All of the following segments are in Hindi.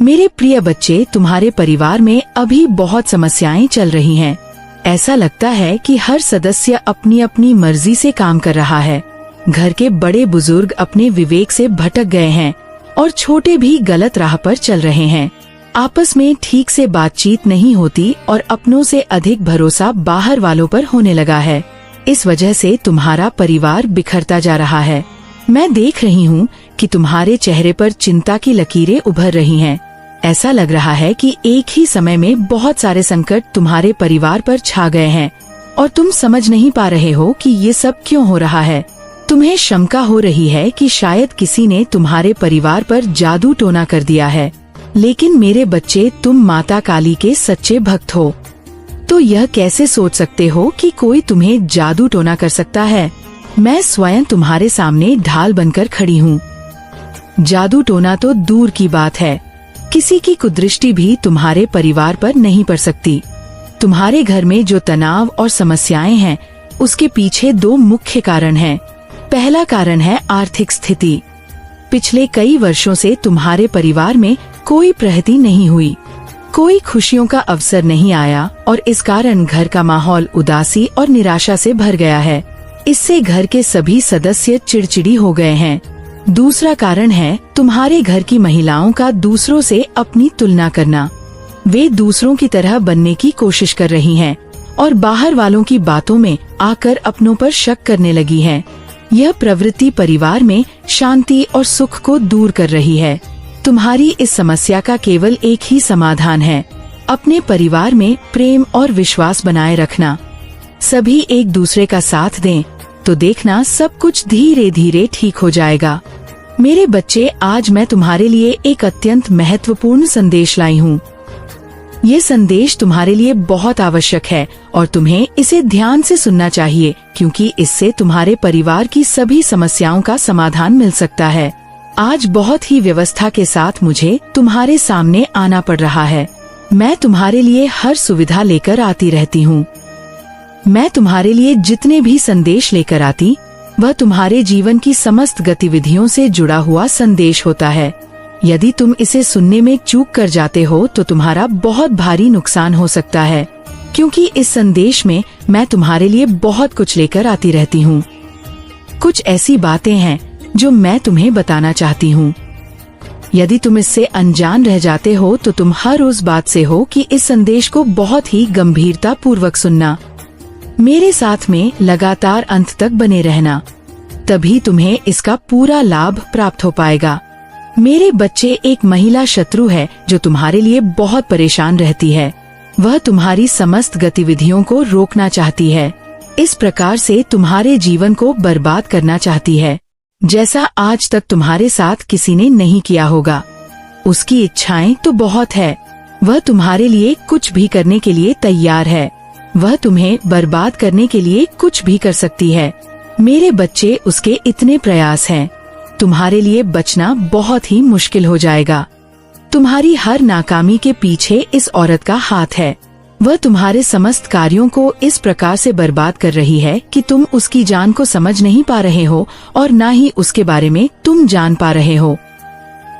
मेरे प्रिय बच्चे, तुम्हारे परिवार में अभी बहुत समस्याएं चल रही हैं। ऐसा लगता है कि हर सदस्य अपनी अपनी मर्जी से काम कर रहा है। घर के बड़े बुजुर्ग अपने विवेक से भटक गए हैं और छोटे भी गलत राह पर चल रहे हैं। आपस में ठीक से बातचीत नहीं होती और अपनों से अधिक भरोसा बाहर वालों पर होने लगा है। इस वजह से तुम्हारा परिवार बिखरता जा रहा है। मैं देख रही हूँ कि तुम्हारे चेहरे पर चिंता की लकीरें उभर रही हैं। ऐसा लग रहा है कि एक ही समय में बहुत सारे संकट तुम्हारे परिवार पर छा गए हैं और तुम समझ नहीं पा रहे हो कि ये सब क्यों हो रहा है। तुम्हें शंका हो रही है कि शायद किसी ने तुम्हारे परिवार पर जादू टोना कर दिया है। लेकिन मेरे बच्चे, तुम माता काली के सच्चे भक्त हो, तो यह कैसे सोच सकते हो कि कोई तुम्हें जादू टोना कर सकता है। मैं स्वयं तुम्हारे सामने ढाल बनकर खड़ी हूँ। जादू टोना तो दूर की बात है, किसी की कुदृष्टि भी तुम्हारे परिवार पर नहीं पड़ सकती। तुम्हारे घर में जो तनाव और समस्याएं हैं, उसके पीछे दो मुख्य कारण हैं। पहला कारण है आर्थिक स्थिति। पिछले कई वर्षों से तुम्हारे परिवार में कोई प्रगति नहीं हुई, कोई खुशियों का अवसर नहीं आया और इस कारण घर का माहौल उदासी और निराशा से भर गया है। इससे घर के सभी सदस्य चिड़चिड़ी हो गए हैं। दूसरा कारण है तुम्हारे घर की महिलाओं का दूसरों से अपनी तुलना करना। वे दूसरों की तरह बनने की कोशिश कर रही हैं और बाहर वालों की बातों में आकर अपनों पर शक करने लगी हैं। यह प्रवृत्ति परिवार में शांति और सुख को दूर कर रही है। तुम्हारी इस समस्या का केवल एक ही समाधान है, अपने परिवार में प्रेम और विश्वास बनाए रखना। सभी एक दूसरे का साथ दें तो देखना सब कुछ धीरे धीरे ठीक हो जाएगा। मेरे बच्चे, आज मैं तुम्हारे लिए एक अत्यंत महत्वपूर्ण संदेश लाई हूँ। ये संदेश तुम्हारे लिए बहुत आवश्यक है और तुम्हें इसे ध्यान से सुनना चाहिए, क्योंकि इससे तुम्हारे परिवार की सभी समस्याओं का समाधान मिल सकता है। आज बहुत ही व्यवस्था के साथ मुझे तुम्हारे सामने आना पड़ रहा है। मैं तुम्हारे लिए हर सुविधा लेकर आती रहती हूँ। मैं तुम्हारे लिए जितने भी संदेश लेकर आती, वह तुम्हारे जीवन की समस्त गतिविधियों से जुड़ा हुआ संदेश होता है। यदि तुम इसे सुनने में चूक कर जाते हो तो तुम्हारा बहुत भारी नुकसान हो सकता है, क्योंकि इस संदेश में मैं तुम्हारे लिए बहुत कुछ लेकर आती रहती हूँ। कुछ ऐसी बातें हैं जो मैं तुम्हें बताना चाहती हूँ। यदि तुम इससे अनजान रह जाते हो तो तुम हर उस बात से हो कि इस संदेश को बहुत ही गंभीरता पूर्वक सुनना। मेरे साथ में लगातार अंत तक बने रहना, तभी तुम्हें इसका पूरा लाभ प्राप्त हो पाएगा। मेरे बच्चे, एक महिला शत्रु है जो तुम्हारे लिए बहुत परेशान रहती है। वह तुम्हारी समस्त गतिविधियों को रोकना चाहती है। इस प्रकार से तुम्हारे जीवन को बर्बाद करना चाहती है, जैसा आज तक तुम्हारे साथ किसी ने नहीं किया होगा। उसकी इच्छाएं तो बहुत है, वह तुम्हारे लिए कुछ भी करने के लिए तैयार है। वह तुम्हें बर्बाद करने के लिए कुछ भी कर सकती है। मेरे बच्चे, उसके इतने प्रयास हैं, तुम्हारे लिए बचना बहुत ही मुश्किल हो जाएगा। तुम्हारी हर नाकामी के पीछे इस औरत का हाथ है। वह तुम्हारे समस्त कार्यों को इस प्रकार से बर्बाद कर रही है कि तुम उसकी जान को समझ नहीं पा रहे हो और न ही उसके बारे में तुम जान पा रहे हो।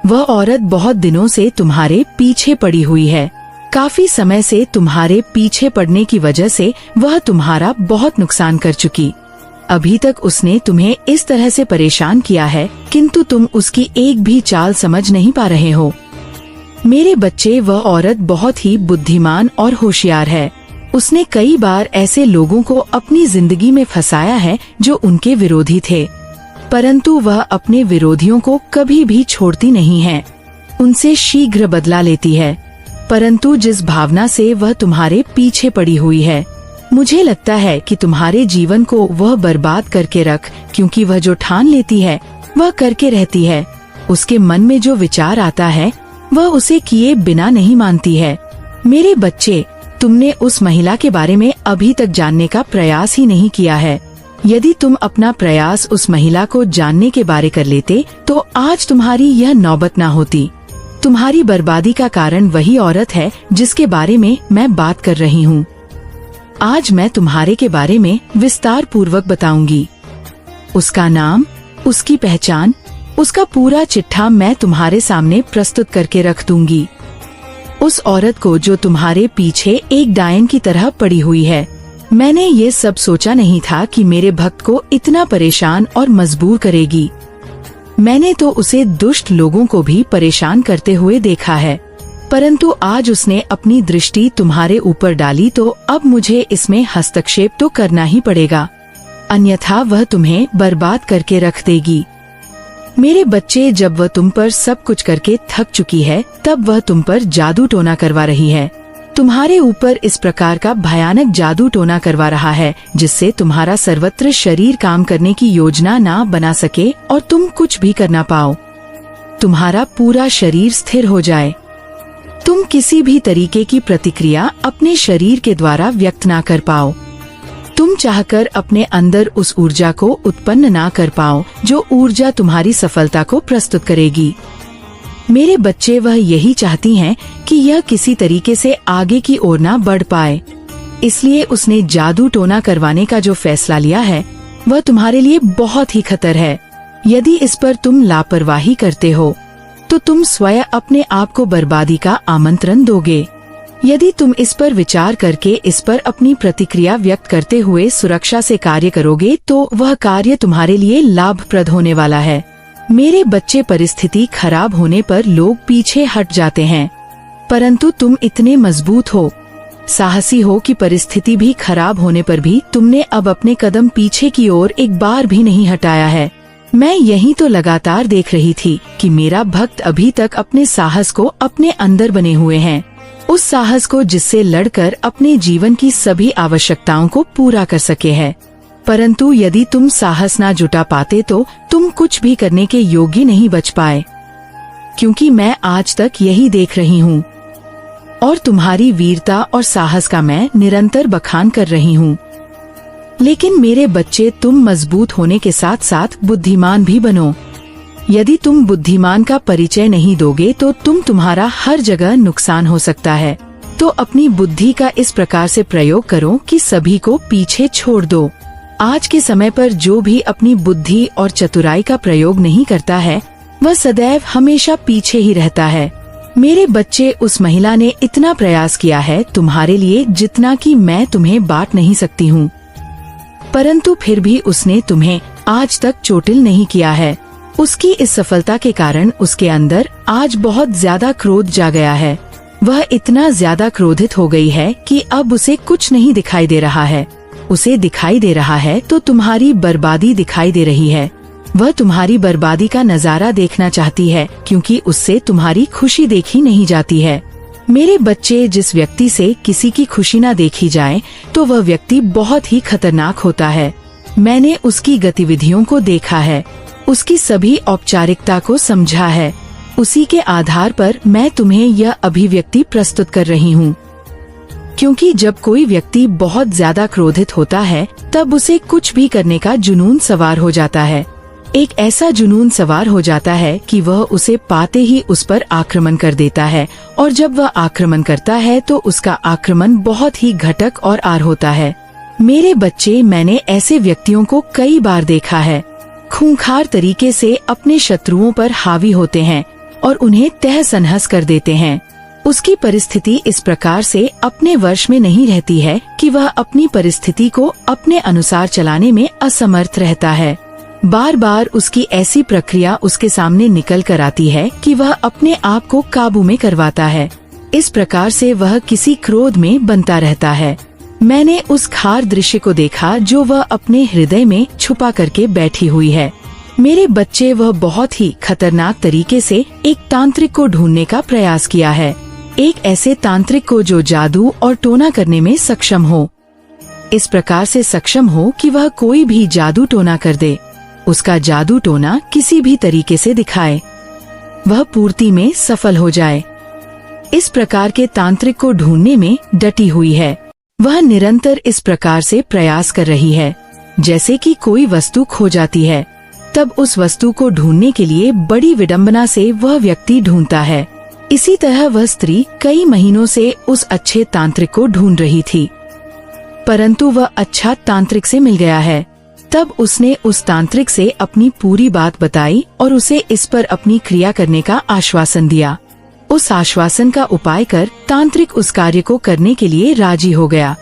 वह औरत बहुत दिनों से तुम्हारे पीछे पड़ी हुई है। काफी समय से तुम्हारे पीछे पड़ने की वजह से वह तुम्हारा बहुत नुकसान कर चुकी। अभी तक उसने तुम्हें इस तरह से परेशान किया है, किंतु तुम उसकी एक भी चाल समझ नहीं पा रहे हो। मेरे बच्चे, वह औरत बहुत ही बुद्धिमान और होशियार है। उसने कई बार ऐसे लोगों को अपनी जिंदगी में फंसाया है जो उनके विरोधी थे, परंतु वह अपने विरोधियों को कभी भी छोड़ती नहीं है। उनसे शीघ्र बदला लेती है, परंतु जिस भावना से वह तुम्हारे पीछे पड़ी हुई है, मुझे लगता है कि तुम्हारे जीवन को वह बर्बाद करके रख, क्योंकि वह जो ठान लेती है वह करके रहती है। उसके मन में जो विचार आता है वह उसे किए बिना नहीं मानती है। मेरे बच्चे, तुमने उस महिला के बारे में अभी तक जानने का प्रयास ही नहीं किया है। यदि तुम अपना प्रयास उस महिला को जानने के बारे कर लेते तो आज तुम्हारी यह नौबत ना होती। तुम्हारी बर्बादी का कारण वही औरत है जिसके बारे में मैं बात कर रही हूँ। आज मैं तुम्हारे के बारे में विस्तार पूर्वक बताऊंगी। उसका नाम, उसकी पहचान, उसका पूरा चिट्ठा मैं तुम्हारे सामने प्रस्तुत करके रख दूंगी। उस औरत को जो तुम्हारे पीछे एक डायन की तरह पड़ी हुई है। मैंने ये सब सोचा नहीं था कि मेरे भक्त को इतना परेशान और मजबूर करेगी। मैंने तो उसे दुष्ट लोगों को भी परेशान करते हुए देखा है, परंतु आज उसने अपनी दृष्टि तुम्हारे ऊपर डाली तो अब मुझे इसमें हस्तक्षेप तो करना ही पड़ेगा, अन्यथा वह तुम्हें बर्बाद करके रख देगी। मेरे बच्चे, जब वह तुम पर सब कुछ करके थक चुकी है तब वह तुम पर जादू टोना करवा रही है। तुम्हारे ऊपर इस प्रकार का भयानक जादू टोना करवा रहा है जिससे तुम्हारा सर्वत्र शरीर काम करने की योजना ना बना सके और तुम कुछ भी कर ना पाओ। तुम्हारा पूरा शरीर स्थिर हो जाए, तुम किसी भी तरीके की प्रतिक्रिया अपने शरीर के द्वारा व्यक्त ना कर पाओ, तुम चाहकर अपने अंदर उस ऊर्जा को उत्पन्न ना कर पाओ जो ऊर्जा तुम्हारी सफलता को प्रस्तुत करेगी। मेरे बच्चे, वह यही चाहती हैं कि यह किसी तरीके से आगे की ओर ना बढ़ पाए, इसलिए उसने जादू टोना करवाने का जो फैसला लिया है वह तुम्हारे लिए बहुत ही खतर है। यदि इस पर तुम लापरवाही करते हो तो तुम स्वयं अपने आप को बर्बादी का आमंत्रण दोगे। यदि तुम इस पर विचार करके इस पर अपनी प्रतिक्रिया व्यक्त करते हुए सुरक्षा से कार्य करोगे तो वह कार्य तुम्हारे लिए लाभप्रद होने वाला है। मेरे बच्चे, परिस्थिति खराब होने पर लोग पीछे हट जाते हैं, परंतु तुम इतने मजबूत हो, साहसी हो कि परिस्थिति भी खराब होने पर भी तुमने अब अपने कदम पीछे की ओर एक बार भी नहीं हटाया है। मैं यही तो लगातार देख रही थी कि मेरा भक्त अभी तक अपने साहस को अपने अंदर बने हुए हैं, उस साहस को जिससे लड़कर अपने जीवन की सभी आवश्यकताओं को पूरा कर सके है। परंतु यदि तुम साहस ना जुटा पाते तो तुम कुछ भी करने के योग्य नहीं बच पाए, क्योंकि मैं आज तक यही देख रही हूँ और तुम्हारी वीरता और साहस का मैं निरंतर बखान कर रही हूँ। लेकिन मेरे बच्चे, तुम मजबूत होने के साथ साथ बुद्धिमान भी बनो। यदि तुम बुद्धिमान का परिचय नहीं दोगे तो तुम्हारा हर जगह नुकसान हो सकता है। तो अपनी बुद्धि का इस प्रकार से प्रयोग करो कि सभी को पीछे छोड़ दो। आज के समय पर जो भी अपनी बुद्धि और चतुराई का प्रयोग नहीं करता है वह सदैव हमेशा पीछे ही रहता है। मेरे बच्चे, उस महिला ने इतना प्रयास किया है तुम्हारे लिए जितना कि मैं तुम्हें बांट नहीं सकती हूँ, परंतु फिर भी उसने तुम्हें आज तक चोटिल नहीं किया है। उसकी इस सफलता के कारण उसके अंदर आज बहुत ज्यादा क्रोध जा गया है। वह इतना ज्यादा क्रोधित हो गई है कि अब उसे कुछ नहीं दिखाई दे रहा है। उसे दिखाई दे रहा है तो तुम्हारी बर्बादी दिखाई दे रही है। वह तुम्हारी बर्बादी का नजारा देखना चाहती है क्योंकि उससे तुम्हारी खुशी देखी नहीं जाती है। मेरे बच्चे, जिस व्यक्ति से किसी की खुशी ना देखी जाए तो वह व्यक्ति बहुत ही खतरनाक होता है। मैंने उसकी गतिविधियों को देखा है, उसकी सभी औपचारिकता को समझा है। उसी के आधार पर मैं तुम्हें यह अभिव्यक्ति प्रस्तुत कर रही हूँ, क्योंकि जब कोई व्यक्ति बहुत ज्यादा क्रोधित होता है तब उसे कुछ भी करने का जुनून सवार हो जाता है। एक ऐसा जुनून सवार हो जाता है कि वह उसे पाते ही उस पर आक्रमण कर देता है, और जब वह आक्रमण करता है तो उसका आक्रमण बहुत ही घटक और आर होता है। मेरे बच्चे, मैंने ऐसे व्यक्तियों को कई बार देखा है, खूंखार तरीके से अपने शत्रुओं पर हावी होते हैं और उन्हें तहस नहस कर देते हैं। उसकी परिस्थिति इस प्रकार से अपने वश में नहीं रहती है कि वह अपनी परिस्थिति को अपने अनुसार चलाने में असमर्थ रहता है। बार बार उसकी ऐसी प्रक्रिया उसके सामने निकल कर आती है कि वह अपने आप को काबू में करवाता है। इस प्रकार से वह किसी क्रोध में बनता रहता है। मैंने उस खार दृश्य को देखा जो वह अपने हृदय में छुपा करके बैठी हुई है। मेरे बच्चे, वह बहुत ही खतरनाक तरीके से एक तांत्रिक को ढूंढने का प्रयास किया है, एक ऐसे तांत्रिक को जो जादू और टोना करने में सक्षम हो, इस प्रकार से सक्षम हो कि वह कोई भी जादू टोना कर दे, उसका जादू टोना किसी भी तरीके से दिखाए, वह पूर्ति में सफल हो जाए। इस प्रकार के तांत्रिक को ढूंढने में डटी हुई है। वह निरंतर इस प्रकार से प्रयास कर रही है, जैसे कि कोई वस्तु खो जाती है तब उस वस्तु को ढूंढने के लिए बड़ी विडंबना से वह व्यक्ति ढूंढता है। इसी तरह वह स्त्री कई महीनों से उस अच्छे तांत्रिक को ढूंढ रही थी, परंतु वह अच्छा तांत्रिक से मिल गया है। तब उसने उस तांत्रिक से अपनी पूरी बात बताई और उसे इस पर अपनी क्रिया करने का आश्वासन दिया। उस आश्वासन का उपाय कर तांत्रिक उस कार्य को करने के लिए राजी हो गया।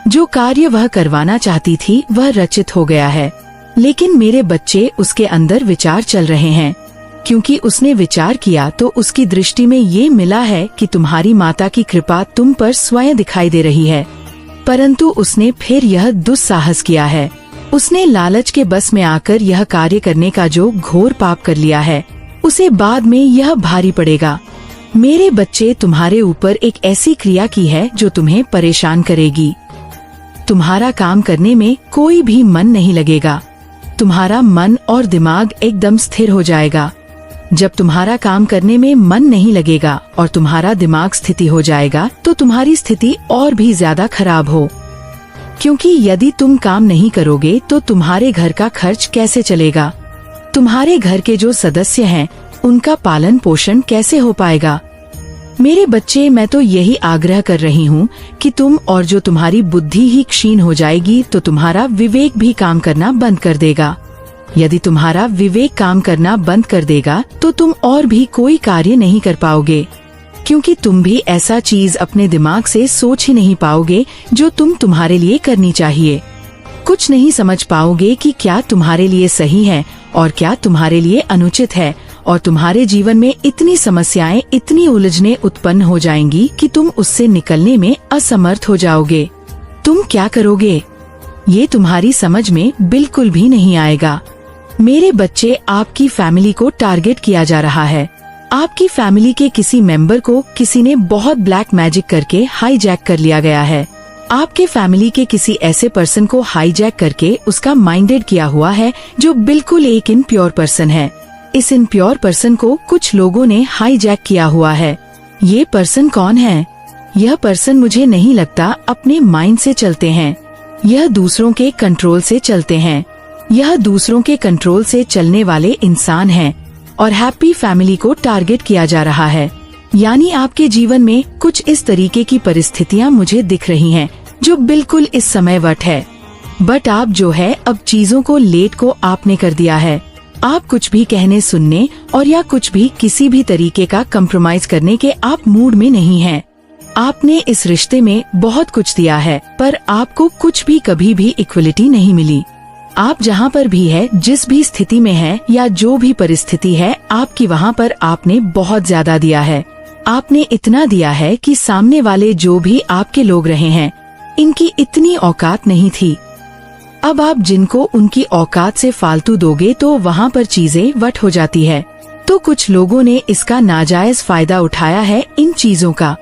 जो कार्य वह करवाना चाहती थी वह रचित हो गया है। लेकिन मेरे बच्चे, उसके अंदर विचार चल रहे हैं। क्योंकि उसने विचार किया तो उसकी दृष्टि में ये मिला है कि तुम्हारी माता की कृपा तुम पर स्वयं दिखाई दे रही है। परंतु उसने फिर यह दुस्साहस किया है। उसने लालच के बस में आकर यह कार्य करने का जो घोर पाप कर लिया है, उसे बाद में यह भारी पड़ेगा। मेरे बच्चे, तुम्हारे ऊपर एक ऐसी क्रिया की है जो तुम्हें परेशान करेगी। तुम्हारा काम करने में कोई भी मन नहीं लगेगा। तुम्हारा मन और दिमाग एकदम स्थिर हो जाएगा। जब तुम्हारा काम करने में मन नहीं लगेगा और तुम्हारा दिमाग स्थिति हो जाएगा तो तुम्हारी स्थिति और भी ज्यादा खराब हो। क्योंकि यदि तुम काम नहीं करोगे तो तुम्हारे घर का खर्च कैसे चलेगा? तुम्हारे घर के जो सदस्य हैं उनका पालन पोषण कैसे हो पाएगा? मेरे बच्चे, मैं तो यही आग्रह कर रही हूँ कि तुम, और जो तुम्हारी बुद्धि ही क्षीण हो जाएगी तो तुम्हारा विवेक भी काम करना बंद कर देगा। यदि तुम्हारा विवेक काम करना बंद कर देगा तो तुम और भी कोई कार्य नहीं कर पाओगे। क्योंकि तुम भी ऐसा चीज अपने दिमाग से सोच ही नहीं पाओगे जो तुम्हारे लिए करनी चाहिए। कुछ नहीं समझ पाओगे कि क्या तुम्हारे लिए सही है और क्या तुम्हारे लिए अनुचित है, और तुम्हारे जीवन में इतनी समस्याएं, इतनी उलझनें उत्पन्न हो जाएंगी कि तुम उससे निकलने में असमर्थ हो जाओगे। तुम क्या करोगे, ये तुम्हारी समझ में बिल्कुल भी नहीं आएगा। मेरे बच्चे, आपकी फैमिली को टारगेट किया जा रहा है। आपकी फैमिली के किसी मेंबर को किसी ने बहुत ब्लैक मैजिक करके हाईजैक कर लिया गया है। आपके फैमिली के किसी ऐसे पर्सन को हाईजैक करके उसका माइंडेड किया हुआ है जो बिल्कुल एक इनप्योर पर्सन है। इस इनप्योर पर्सन को कुछ लोगों ने हाईजैक किया हुआ है। ये पर्सन कौन है? यह पर्सन मुझे नहीं लगता अपने माइंड से चलते हैं। यह दूसरों के कंट्रोल से चलते हैं। यह दूसरों के कंट्रोल से चलने वाले इंसान हैं और हैप्पी फैमिली को टारगेट किया जा रहा है। यानी आपके जीवन में कुछ इस तरीके की परिस्थितियां मुझे दिख रही हैं जो बिल्कुल इस समय वट है। बट आप जो है, अब चीजों को लेट को आपने कर दिया है। आप कुछ भी कहने सुनने और या कुछ भी किसी भी तरीके का कंप्रोमाइज करने के आप मूड में नहीं हैं। आपने इस रिश्ते में बहुत कुछ दिया है पर आपको कुछ भी कभी भी इक्वलिटी नहीं मिली। आप जहाँ पर भी है, जिस भी स्थिति में है या जो भी परिस्थिति है आपकी, वहाँ पर आपने बहुत ज्यादा दिया है। आपने इतना दिया है कि सामने वाले जो भी आपके लोग रहे हैं इनकी इतनी औकात नहीं थी। अब आप जिनको उनकी औकात से फालतू दोगे तो वहाँ पर चीजें वट हो जाती है। तो कुछ लोगों ने इसका नाजायज फायदा उठाया है इन चीजों का।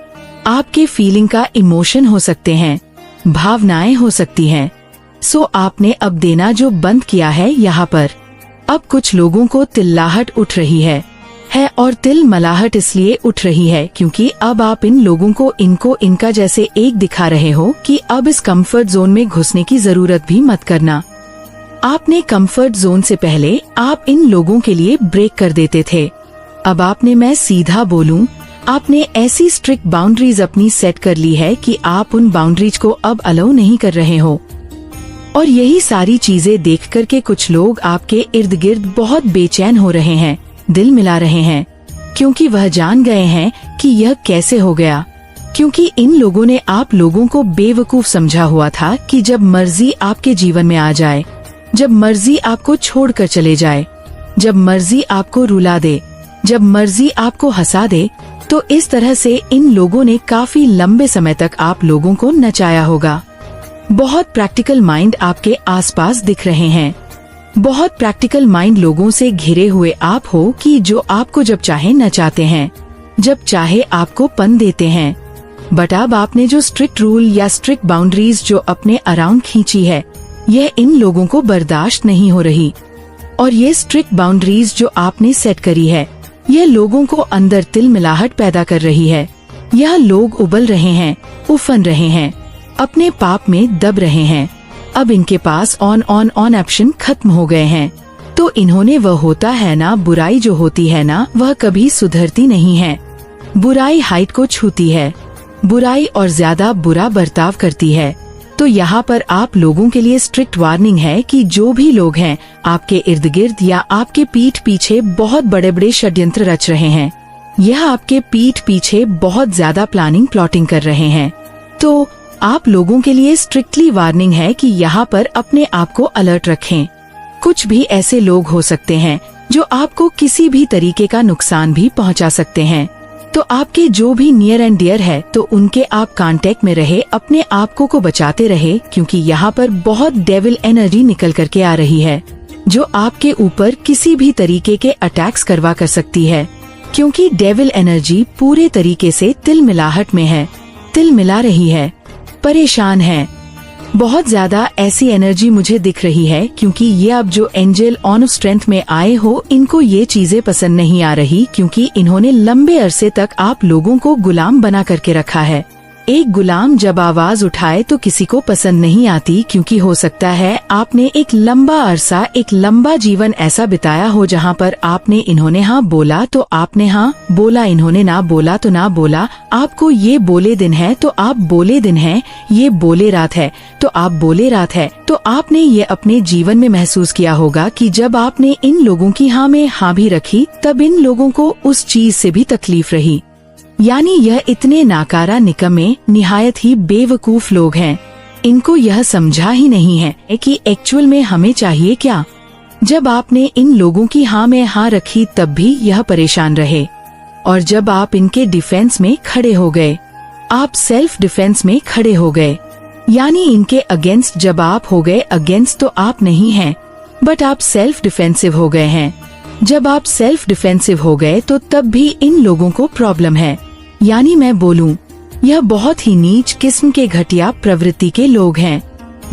आपके फीलिंग का इमोशन हो सकते हैं, भावनाएं हो सकती हैं। सो आपने अब देना जो बंद किया है यहाँ पर। अब कुछ लोगों को तिल्लाहट उठ रही है और तिल मलाहट इसलिए उठ रही है क्योंकि अब आप इन लोगों को इनको इनका जैसे एक दिखा रहे हो कि अब इस कंफर्ट जोन में घुसने की जरूरत भी मत करना। आपने कंफर्ट जोन से पहले आप इन लोगों के लिए ब्रेक कर देते थे। अब आपने, मैं सीधा बोलूं, आपने ऐसी स्ट्रिक्ट बाउंड्रीज अपनी सेट कर ली है कि आप उन बाउंड्रीज को अब अलाउ नहीं कर रहे हो। और यही सारी चीजें देख कर के कुछ लोग आपके इर्द गिर्द बहुत बेचैन हो रहे हैं, दिल मिला रहे हैं, क्योंकि वह जान गए हैं कि यह कैसे हो गया। क्योंकि इन लोगों ने आप लोगों को बेवकूफ समझा हुआ था कि जब मर्जी आपके जीवन में आ जाए, जब मर्जी आपको छोड़कर चले जाए, जब मर्जी आपको रुला दे, जब मर्जी आपको हंसा दे, तो इस तरह से इन लोगों ने काफी लंबे समय तक आप लोगों को नचाया होगा। बहुत प्रैक्टिकल माइंड आपके आसपास दिख रहे हैं। बहुत प्रैक्टिकल माइंड लोगों से घिरे हुए आप हो कि जो आपको जब चाहे नचाते हैं, जब चाहे आपको पन देते हैं। बट अब आपने जो स्ट्रिक्ट रूल या स्ट्रिक्ट बाउंड्रीज जो अपने अराउंड खींची है, यह इन लोगों को बर्दाश्त नहीं हो रही। और ये स्ट्रिक्ट बाउंड्रीज जो आपने सेट करी है, यह लोगों को अंदर तिलमिलाहट पैदा कर रही है। यह लोग उबल रहे हैं, उफन रहे हैं, अपने पाप में दब रहे हैं। अब इनके पास ऑन ऑप्शन खत्म हो गए हैं। तो इन्होंने, वह होता है ना, बुराई जो होती है ना, वह कभी सुधरती नहीं है। बुराई हाइट को छूती है, बुराई और ज्यादा बुरा बर्ताव करती है। तो यहाँ पर आप लोगों के लिए स्ट्रिक्ट वार्निंग है कि जो भी लोग हैं आपके इर्द गिर्द या आपके पीठ पीछे बहुत बड़े बड़े षड्यंत्र रच रहे हैं, यह आपके पीठ पीछे बहुत ज्यादा प्लानिंग प्लॉटिंग कर रहे हैं, तो आप लोगों के लिए स्ट्रिक्टली वार्निंग है कि यहाँ पर अपने आप को अलर्ट रखें। कुछ भी ऐसे लोग हो सकते हैं जो आपको किसी भी तरीके का नुकसान भी पहुँचा सकते हैं, तो आपके जो भी नियर एंड डियर है तो उनके आप कांटेक्ट में रहे, अपने आप को बचाते रहे, क्योंकि यहाँ पर बहुत डेविल एनर्जी निकल करके आ रही है जो आपके ऊपर किसी भी तरीके के अटैक्स करवा कर सकती है, क्योंकि डेविल एनर्जी पूरे तरीके से तिलमिलाहट में है, तिल मिला रही है, परेशान है। बहुत ज्यादा ऐसी एनर्जी मुझे दिख रही है, क्योंकि ये अब जो एंजल ऑन स्ट्रेंथ में आए हो इनको ये चीजें पसंद नहीं आ रही, क्योंकि इन्होंने लंबे अरसे तक आप लोगों को गुलाम बना करके रखा है। एक गुलाम जब आवाज उठाए तो किसी को पसंद नहीं आती, क्योंकि हो सकता है आपने एक लंबा अरसा, एक लंबा जीवन ऐसा बिताया हो जहाँ पर आपने इन्होंने हाँ बोला तो आपने हाँ बोला, इन्होंने ना बोला तो ना बोला, आपको ये बोले दिन है तो आप बोले दिन है, ये बोले रात है तो आप बोले रात है। तो आपने ये अपने जीवन में महसूस किया होगा कि जब आपने इन लोगों की हाँ में हाँ भी रखी तब इन लोगों को उस चीज से भी तकलीफ रही। यानी यह इतने नाकारा, निकम्मे, निहायत ही बेवकूफ लोग हैं। इनको यह समझा ही नहीं है कि एक्चुअल में हमें चाहिए क्या। जब आपने इन लोगों की हाँ में हाँ रखी तब भी यह परेशान रहे, और जब आप इनके डिफेंस में खड़े हो गए, आप सेल्फ डिफेंस में खड़े हो गए, यानी इनके अगेंस्ट जब आप हो गए, अगेंस्ट तो आप नहीं हैं बट आप सेल्फ डिफेंसिव हो गए हैं। जब आप सेल्फ डिफेंसिव हो गए तो तब भी इन लोगों को प्रॉब्लम है। यानी मैं बोलूं, यह बहुत ही नीच किस्म के घटिया प्रवृत्ति के लोग हैं।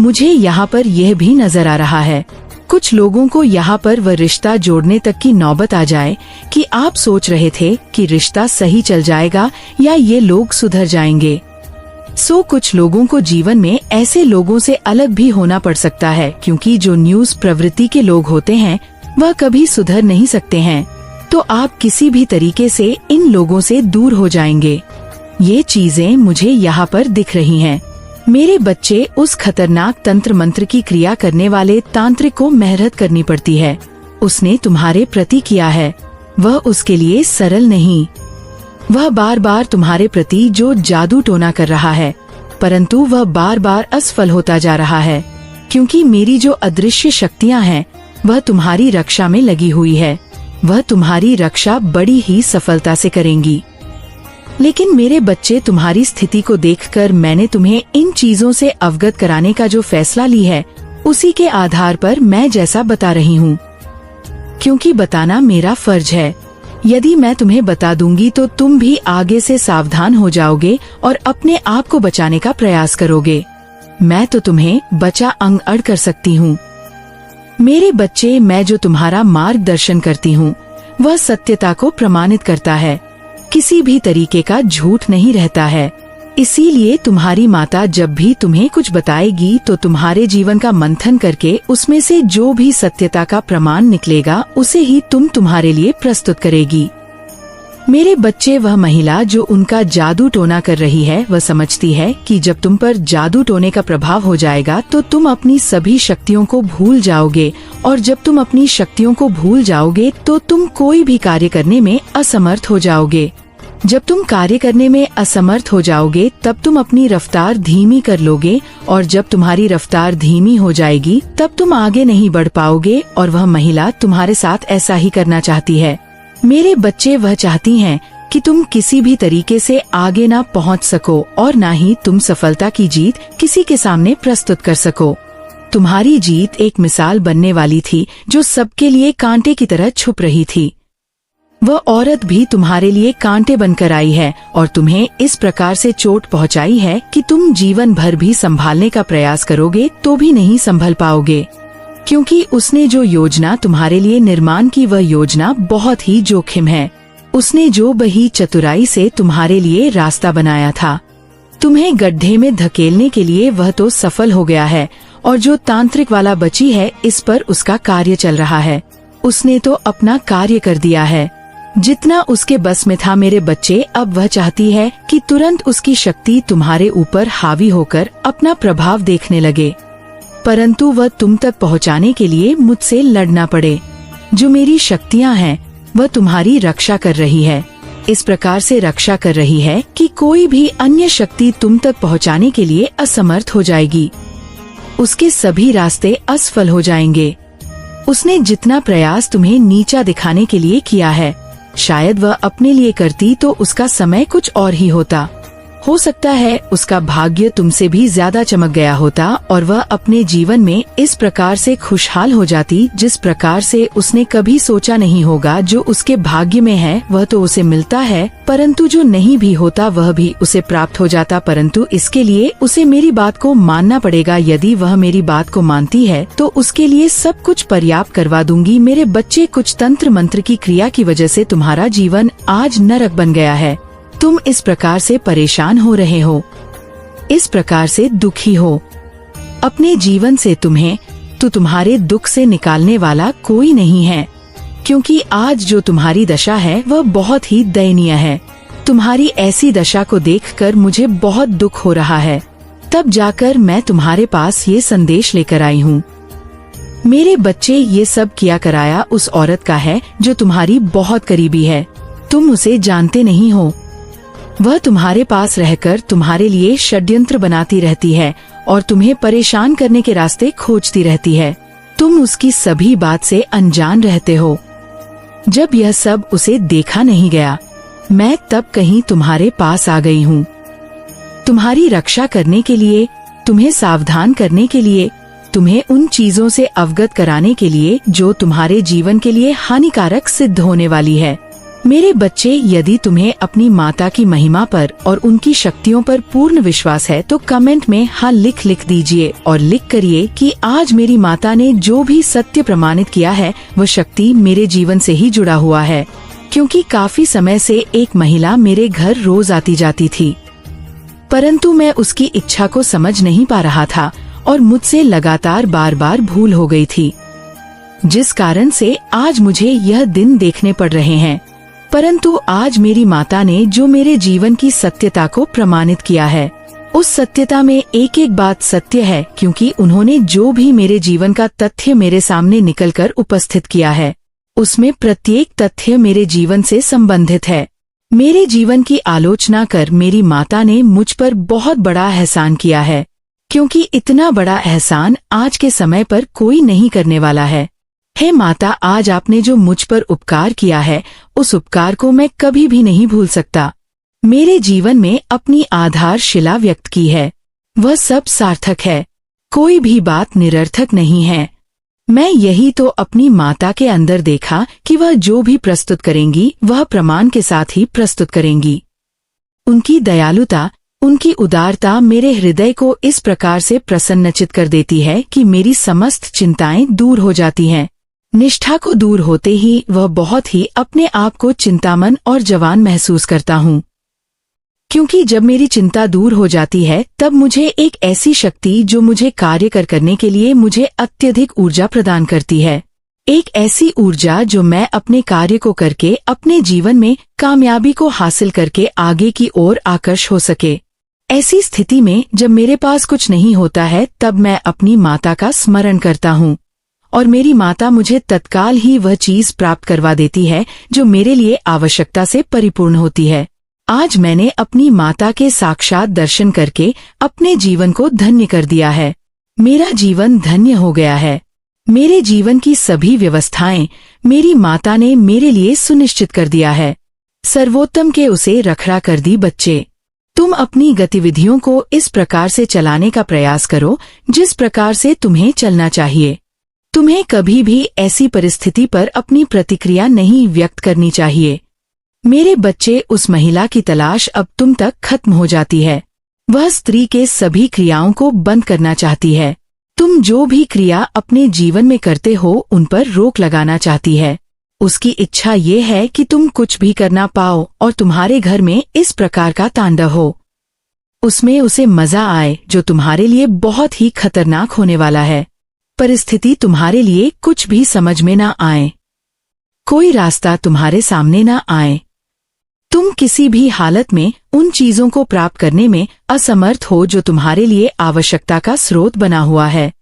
मुझे यहाँ पर यह भी नजर आ रहा है कुछ लोगों को यहाँ पर वह रिश्ता जोड़ने तक की नौबत आ जाए कि आप सोच रहे थे कि रिश्ता सही चल जाएगा या ये लोग सुधर जाएंगे। कुछ लोगों को जीवन में ऐसे लोगों से अलग भी होना पड़ सकता है, क्योंकि जो न्यूज प्रवृत्ति के लोग होते हैं वह कभी सुधर नहीं सकते हैं, तो आप किसी भी तरीके से इन लोगों से दूर हो जाएंगे। ये चीजें मुझे यहाँ पर दिख रही हैं। मेरे बच्चे, उस खतरनाक तंत्र मंत्र की क्रिया करने वाले तांत्रिक को मेहनत करनी पड़ती है। उसने तुम्हारे प्रति किया है, वह उसके लिए सरल नहीं। वह बार बार तुम्हारे प्रति जो जादू टोना कर रहा है, परंतु वह बार बार असफल होता जा रहा है, क्योंकि मेरी जो अदृश्य शक्तियाँ हैं वह तुम्हारी रक्षा में लगी हुई है। वह तुम्हारी रक्षा बड़ी ही सफलता से करेंगी। लेकिन मेरे बच्चे, तुम्हारी स्थिति को देखकर मैंने तुम्हें इन चीजों से अवगत कराने का जो फैसला ली है उसी के आधार पर मैं जैसा बता रही हूँ, क्योंकि बताना मेरा फर्ज है। यदि मैं तुम्हें बता दूंगी तो तुम भी आगे से सावधान हो जाओगे और अपने आप को बचाने का प्रयास करोगे। मैं तो तुम्हें बचा अंग अड़ कर सकती हूँ। मेरे बच्चे, मैं जो तुम्हारा मार्गदर्शन करती हूँ वह सत्यता को प्रमाणित करता है, किसी भी तरीके का झूठ नहीं रहता है। इसीलिए तुम्हारी माता जब भी तुम्हें कुछ बताएगी तो तुम्हारे जीवन का मंथन करके उसमें से जो भी सत्यता का प्रमाण निकलेगा उसे ही तुम्हारे लिए प्रस्तुत करेगी। मेरे बच्चे, वह महिला जो उनका जादू टोना कर रही है वह समझती है कि जब तुम पर जादू टोने का प्रभाव हो जाएगा तो तुम अपनी सभी शक्तियों को भूल जाओगे, और जब तुम अपनी शक्तियों को भूल जाओगे तो तुम कोई भी कार्य करने में असमर्थ हो जाओगे। जब तुम कार्य करने में असमर्थ हो जाओगे तब तुम अपनी रफ्तार धीमी कर लोगे, और जब तुम्हारी रफ्तार धीमी हो जाएगी तब तुम आगे नहीं बढ़ पाओगे, और वह महिला तुम्हारे साथ ऐसा ही करना चाहती है। मेरे बच्चे, वह चाहती हैं कि तुम किसी भी तरीके से आगे ना पहुंच सको और ना ही तुम सफलता की जीत किसी के सामने प्रस्तुत कर सको। तुम्हारी जीत एक मिसाल बनने वाली थी जो सबके लिए कांटे की तरह छुप रही थी। वह औरत भी तुम्हारे लिए कांटे बनकर आई है और तुम्हें इस प्रकार से चोट पहुंचाई है कि तुम जीवन भर भी संभालने का प्रयास करोगे तो भी नहीं संभल पाओगे, क्योंकि उसने जो योजना तुम्हारे लिए निर्माण की वह योजना बहुत ही जोखिम है। उसने जो बड़ी चतुराई से तुम्हारे लिए रास्ता बनाया था तुम्हें गड्ढे में धकेलने के लिए, वह तो सफल हो गया है, और जो तांत्रिक वाला बची है इस पर उसका कार्य चल रहा है। उसने तो अपना कार्य कर दिया है। जितना उसके बस में था मेरे बच्चे, अब वह चाहती है कि तुरंत उसकी शक्ति तुम्हारे ऊपर हावी होकर अपना प्रभाव देखने लगे, परंतु वह तुम तक पहुंचाने के लिए मुझसे लड़ना पड़े। जो मेरी शक्तियां हैं वह तुम्हारी रक्षा कर रही है, इस प्रकार से रक्षा कर रही है कि कोई भी अन्य शक्ति तुम तक पहुंचाने के लिए असमर्थ हो जाएगी। उसके सभी रास्ते असफल हो जाएंगे। उसने जितना प्रयास तुम्हें नीचा दिखाने के लिए किया है, शायद वह अपने लिए करती तो उसका समय कुछ और ही होता। हो सकता है उसका भाग्य तुमसे भी ज्यादा चमक गया होता और वह अपने जीवन में इस प्रकार से खुशहाल हो जाती जिस प्रकार से उसने कभी सोचा नहीं होगा। जो उसके भाग्य में है वह तो उसे मिलता है, परंतु जो नहीं भी होता वह भी उसे प्राप्त हो जाता। परंतु इसके लिए उसे मेरी बात को मानना पड़ेगा। यदि वह मेरी बात को मानती है तो उसके लिए सब कुछ पर्याप्त करवा दूंगी। मेरे बच्चे, कुछ तंत्र मंत्र की क्रिया की वजह से तुम्हारा जीवन आज नरक बन गया है। तुम इस प्रकार से परेशान हो रहे हो, इस प्रकार से दुखी हो अपने जीवन से। तुम्हारे दुख से निकालने वाला कोई नहीं है, क्योंकि आज जो तुम्हारी दशा है वह बहुत ही दयनीय है। तुम्हारी ऐसी दशा को देखकर मुझे बहुत दुख हो रहा है। तब जाकर मैं तुम्हारे पास ये संदेश लेकर आई हूँ। मेरे बच्चे, ये सब किया कराया उस औरत का है जो तुम्हारी बहुत करीबी है। तुम उसे जानते नहीं हो। वह तुम्हारे पास रहकर तुम्हारे लिए षड्यंत्र बनाती रहती है और तुम्हें परेशान करने के रास्ते खोजती रहती है। तुम उसकी सभी बात से अनजान रहते हो। जब यह सब उसे देखा नहीं गया, मैं तब कहीं तुम्हारे पास आ गई हूँ, तुम्हारी रक्षा करने के लिए, तुम्हें सावधान करने के लिए, तुम्हें उन चीजों से अवगत कराने के लिए जो तुम्हारे जीवन के लिए हानिकारक सिद्ध होने वाली है। मेरे बच्चे, यदि तुम्हें अपनी माता की महिमा पर और उनकी शक्तियों पर पूर्ण विश्वास है तो कमेंट में हाँ लिख दीजिए और लिख करिए कि आज मेरी माता ने जो भी सत्य प्रमाणित किया है वह शक्ति मेरे जीवन से ही जुड़ा हुआ है। क्योंकि काफी समय से एक महिला मेरे घर रोज आती जाती थी, परंतु मैं उसकी इच्छा को समझ नहीं पा रहा था और मुझसे लगातार बार बार भूल हो गई थी, जिस कारण से आज मुझे यह दिन देखने पड़ रहे हैं। परंतु आज मेरी माता ने जो मेरे जीवन की सत्यता को प्रमाणित किया है, उस सत्यता में एक एक बात सत्य है, क्योंकि उन्होंने जो भी मेरे जीवन का तथ्य मेरे सामने निकलकर उपस्थित किया है, उसमें प्रत्येक तथ्य मेरे जीवन से संबंधित है। मेरे जीवन की आलोचना कर मेरी माता ने मुझ पर बहुत बड़ा एहसान किया है, क्योंकि इतना बड़ा एहसान आज के समय पर कोई नहीं करने वाला है। हे माता, आज आपने जो मुझ पर उपकार किया है उस उपकार को मैं कभी भी नहीं भूल सकता। मेरे जीवन में अपनी आधारशिला व्यक्त की है, वह सब सार्थक है, कोई भी बात निरर्थक नहीं है। मैं यही तो अपनी माता के अंदर देखा कि वह जो भी प्रस्तुत करेंगी वह प्रमाण के साथ ही प्रस्तुत करेंगी। उनकी दयालुता, उनकी उदारता मेरे हृदय को इस प्रकार से प्रसन्नचित कर देती है कि मेरी समस्त चिंताएं दूर हो जाती हैं। निष्ठा को दूर होते ही वह बहुत ही अपने आप को चिंतामन और जवान महसूस करता हूँ, क्योंकि जब मेरी चिंता दूर हो जाती है तब मुझे एक ऐसी शक्ति जो मुझे कार्य करने के लिए मुझे अत्यधिक ऊर्जा प्रदान करती है, एक ऐसी ऊर्जा जो मैं अपने कार्य को करके अपने जीवन में कामयाबी को हासिल करके आगे की ओर आकर्ष हो सके। ऐसी स्थिति में जब मेरे पास कुछ नहीं होता है तब मैं अपनी माता का स्मरण करता हूँ और मेरी माता मुझे तत्काल ही वह चीज प्राप्त करवा देती है जो मेरे लिए आवश्यकता से परिपूर्ण होती है। आज मैंने अपनी माता के साक्षात दर्शन करके अपने जीवन को धन्य कर दिया है। मेरा जीवन धन्य हो गया है। मेरे जीवन की सभी व्यवस्थाएं मेरी माता ने मेरे लिए सुनिश्चित कर दिया है। सर्वोत्तम के उसे रखड़ा कर दी। बच्चे, तुम अपनी गतिविधियों को इस प्रकार से चलाने का प्रयास करो जिस प्रकार से तुम्हें चलना चाहिए। तुम्हें कभी भी ऐसी परिस्थिति पर अपनी प्रतिक्रिया नहीं व्यक्त करनी चाहिए। मेरे बच्चे, उस महिला की तलाश अब तुम तक खत्म हो जाती है। वह स्त्री के सभी क्रियाओं को बंद करना चाहती है। तुम जो भी क्रिया अपने जीवन में करते हो उन पर रोक लगाना चाहती है। उसकी इच्छा ये है कि तुम कुछ भी करना पाओ और तुम्हारे घर में इस प्रकार का तांडव हो। उसमें उसे मजा आए जो तुम्हारे लिए बहुत ही खतरनाक होने वाला है। परिस्थिति तुम्हारे लिए कुछ भी समझ में ना आए। कोई रास्ता तुम्हारे सामने न आए। तुम किसी भी हालत में उन चीजों को प्राप्त करने में असमर्थ हो जो तुम्हारे लिए आवश्यकता का स्रोत बना हुआ है।